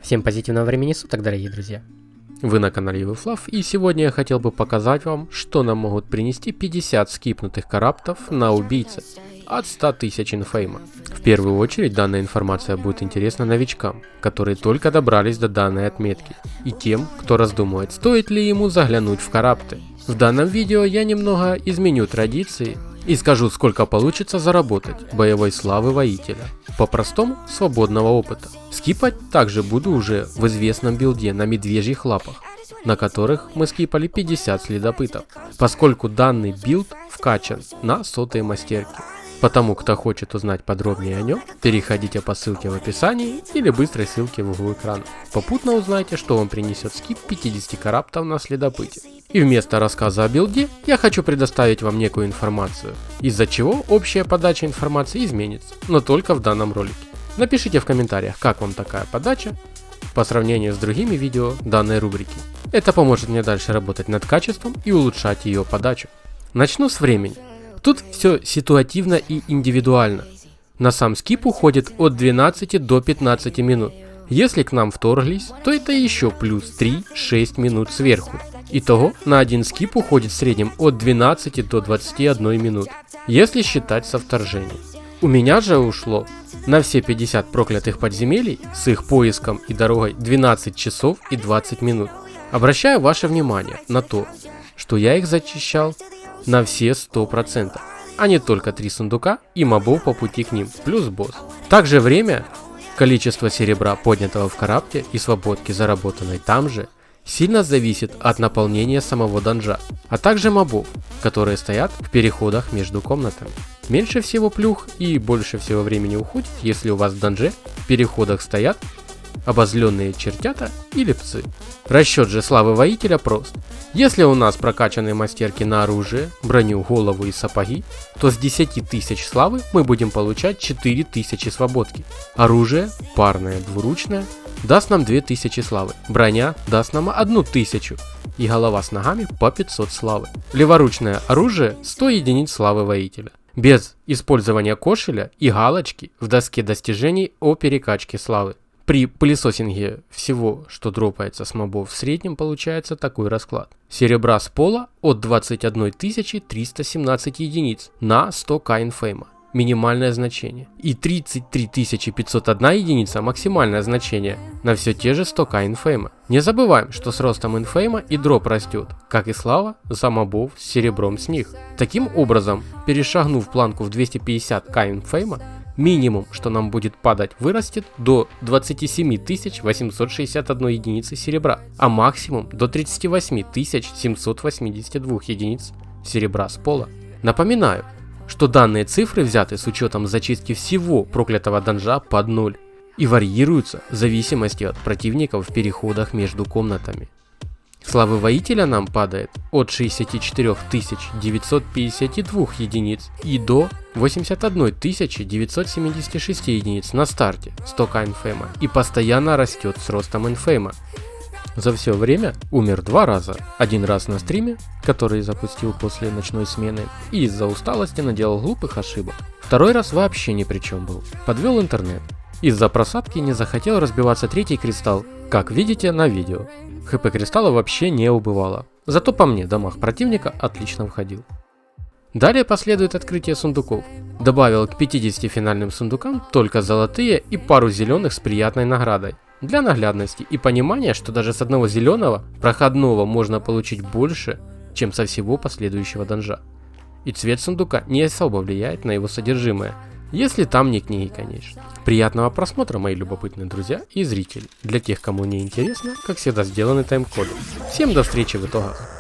Всем позитивного времени суток, дорогие друзья! Вы на канале Eviflov, и сегодня я хотел бы показать вам, что нам могут принести 50 скипнутых караптов на убийце от 100 тысяч инфейма. В первую очередь данная информация будет интересна новичкам, которые только добрались до данной отметки, и тем, кто раздумывает, стоит ли ему заглянуть в карапты. В данном видео я немного изменю традиции и скажу, сколько получится заработать боевой славы воителя. По-простому, свободного опыта. Скипать также буду уже в известном билде на медвежьих лапах, на которых мы скипали 50 следопытов, поскольку данный билд вкачан на 100-е мастерки. Потому, кто хочет узнать подробнее о нем, переходите по ссылке в описании или быстрой ссылке в углу экрана. Попутно узнайте, что вам принесет скип 50 караптов на следопыте. И вместо рассказа о билде, я хочу предоставить вам некую информацию, из-за чего общая подача информации изменится, но только в данном ролике. Напишите в комментариях, как вам такая подача по сравнению с другими видео данной рубрики. Это поможет мне дальше работать над качеством и улучшать ее подачу. Начну с времени. Тут все ситуативно и индивидуально. На сам скип уходит от 12 до 15 минут. Если к нам вторглись, то это еще плюс 3-6 минут сверху. Итого на один скип уходит в среднем от 12 до 21 минут, если считать со вторжением. У меня же ушло на все 50 проклятых подземелий с их поиском и дорогой 12 часов и 20 минут. Обращаю ваше внимание на то, что я их зачищал на все 100%, а не только 3 сундука и мобов по пути к ним, плюс босс. Также время, количество серебра, поднятого в карапте, и свободки, заработанной там же, сильно зависит от наполнения самого данжа, а также мобов, которые стоят в переходах между комнатами. Меньше всего плюх и больше всего времени уходит, если у вас в данже в переходах стоят обозленные чертята или псы. Расчет же славы воителя прост. Если у нас прокачанные мастерки на оружие, броню, голову и сапоги, то с 10 тысяч славы мы будем получать 4000 свободки. Оружие, парное, двуручное, даст нам 2000 славы. Броня даст нам 1000. И голова с ногами по 500 славы. Леворучное оружие 100 единиц славы воителя. Без использования кошеля и галочки в доске достижений о перекачке славы. При пылесосинге всего, что дропается с мобов, в среднем получается такой расклад. Серебра с пола от 21 317 единиц на 100к инфейма. Минимальное значение. И 33 501 единица максимальное значение на все те же 100к инфейма. Не забываем, что с ростом инфейма и дроп растет, как и слава за мобов с серебром с них. Таким образом, перешагнув планку в 250к инфейма, минимум, что нам будет падать, вырастет до 27 861 единицы серебра, а максимум до 38 782 единиц серебра с пола. Напоминаю, что данные цифры взяты с учетом зачистки всего проклятого данжа под 0 и варьируются в зависимости от противников в переходах между комнатами. Славы воителя нам падает от 64 952 единиц и до 81 976 единиц на старте 100к инфейма и постоянно растет с ростом инфейма. За все время умер 2 раза. Один раз на стриме, который запустил после ночной смены, и из-за усталости наделал глупых ошибок. Второй раз вообще ни при чем был. Подвел интернет. Из-за просадки не захотел разбиваться 3-й кристалл, как видите на видео. ХП кристалла вообще не убывало. Зато по мне дамаг противника отлично входил. Далее последует открытие сундуков. Добавил к 50 финальным сундукам только золотые и пару зеленых с приятной наградой. Для наглядности и понимания, что даже с одного зеленого проходного можно получить больше, чем со всего последующего данжа. И цвет сундука не особо влияет на его содержимое, если там не книги, конечно. Приятного просмотра, мои любопытные друзья и зрители. Для тех, кому не интересно, как всегда, сделаны тайм-коды. Всем до встречи в итогах.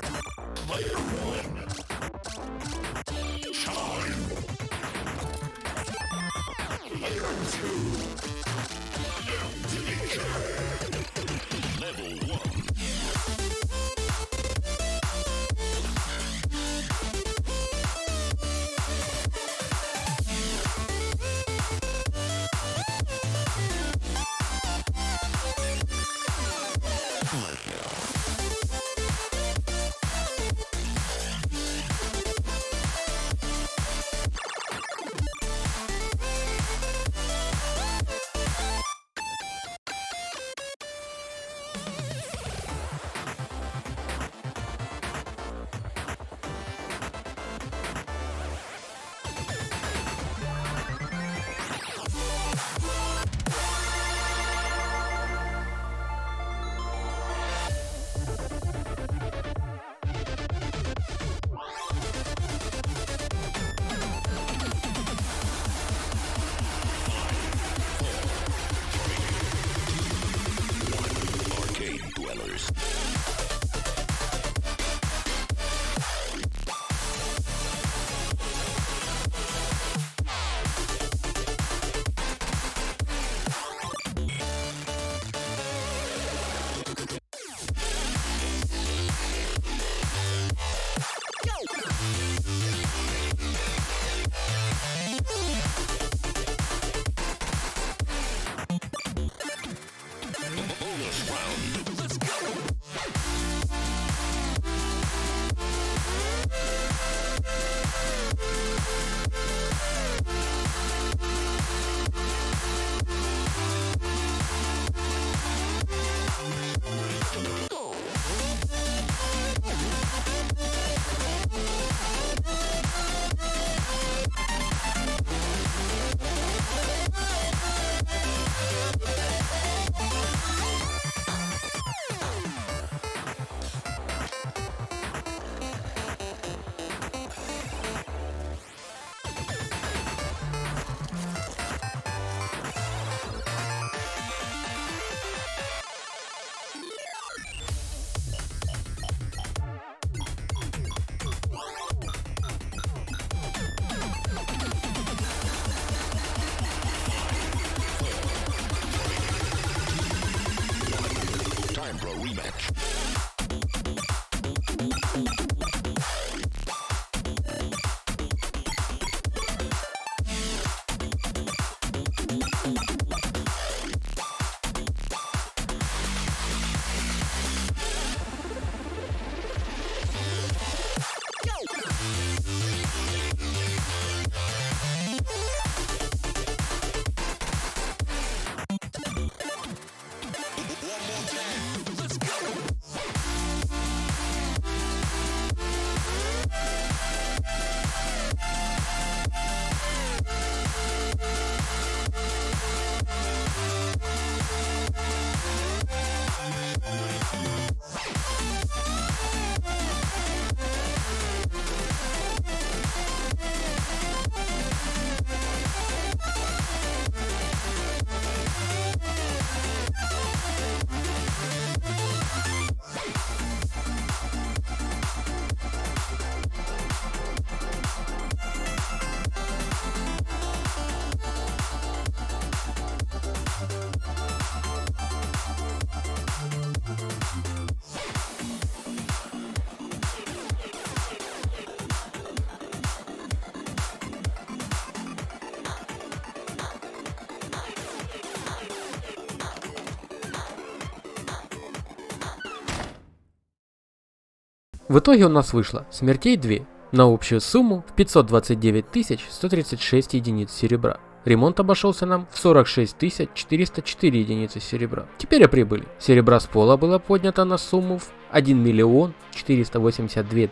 В итоге у нас вышло смертей 2 на общую сумму в 529 136 единиц серебра. Ремонт обошелся нам в 46 404 единицы серебра. Теперь о прибыли. Серебра с пола было поднято на сумму в 1 482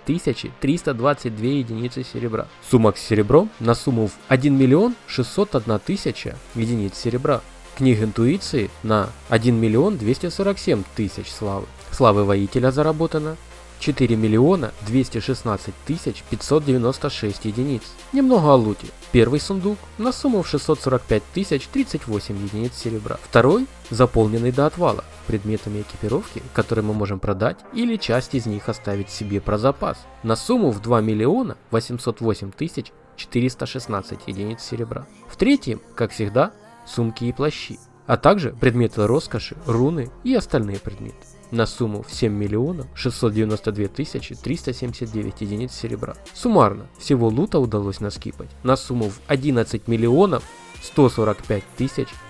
322 единицы серебра. Сумок с серебром на сумму в 1 601 000 единиц серебра. Книг интуиции на 1 247 000 славы. Славы воителя заработано 4 216 596 единиц. Немного о луте. Первый сундук на сумму в 645 038 единиц серебра. Второй заполненный до отвала предметами экипировки, которые мы можем продать или часть из них оставить себе про запас. На сумму в 2 808 416 единиц серебра. В третьем, как всегда, сумки и плащи, а также предметы роскоши, руны и остальные предметы. На сумму в 7 692 379 единиц серебра. Суммарно всего лута удалось наскипать на сумму в 11 145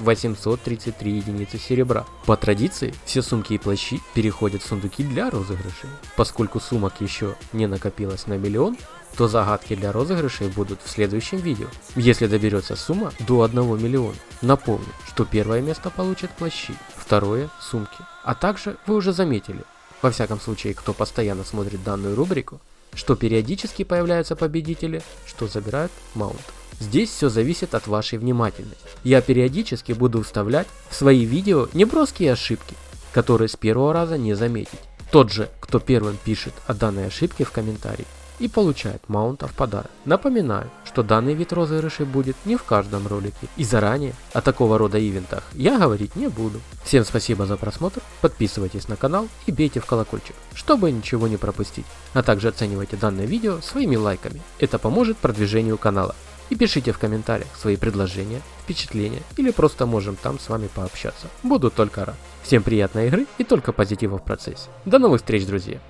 833 единицы серебра. По традиции все сумки и плащи переходят в сундуки для розыгрышей. Поскольку сумок еще не накопилось на миллион, то загадки для розыгрышей будут в следующем видео, если доберется сумма до 1 миллиона. Напомню, что первое место получат плащи, второе – сумки. А также вы уже заметили, во всяком случае, кто постоянно смотрит данную рубрику, что периодически появляются победители, что забирают маунт. Здесь все зависит от вашей внимательности. Я периодически буду вставлять в свои видео неброские ошибки, которые с первого раза не заметить. Тот же, кто первым пишет о данной ошибке в комментарии, и получает маунта в подарок. Напоминаю, что данный вид розыгрышей будет не в каждом ролике, и заранее о такого рода ивентах я говорить не буду. Всем спасибо за просмотр, подписывайтесь на канал и бейте в колокольчик, чтобы ничего не пропустить, а также оценивайте данное видео своими лайками, это поможет продвижению канала. И пишите в комментариях свои предложения, впечатления или просто можем там с вами пообщаться. Буду только рад. Всем приятной игры и только позитива в процессе. До новых встреч, друзья!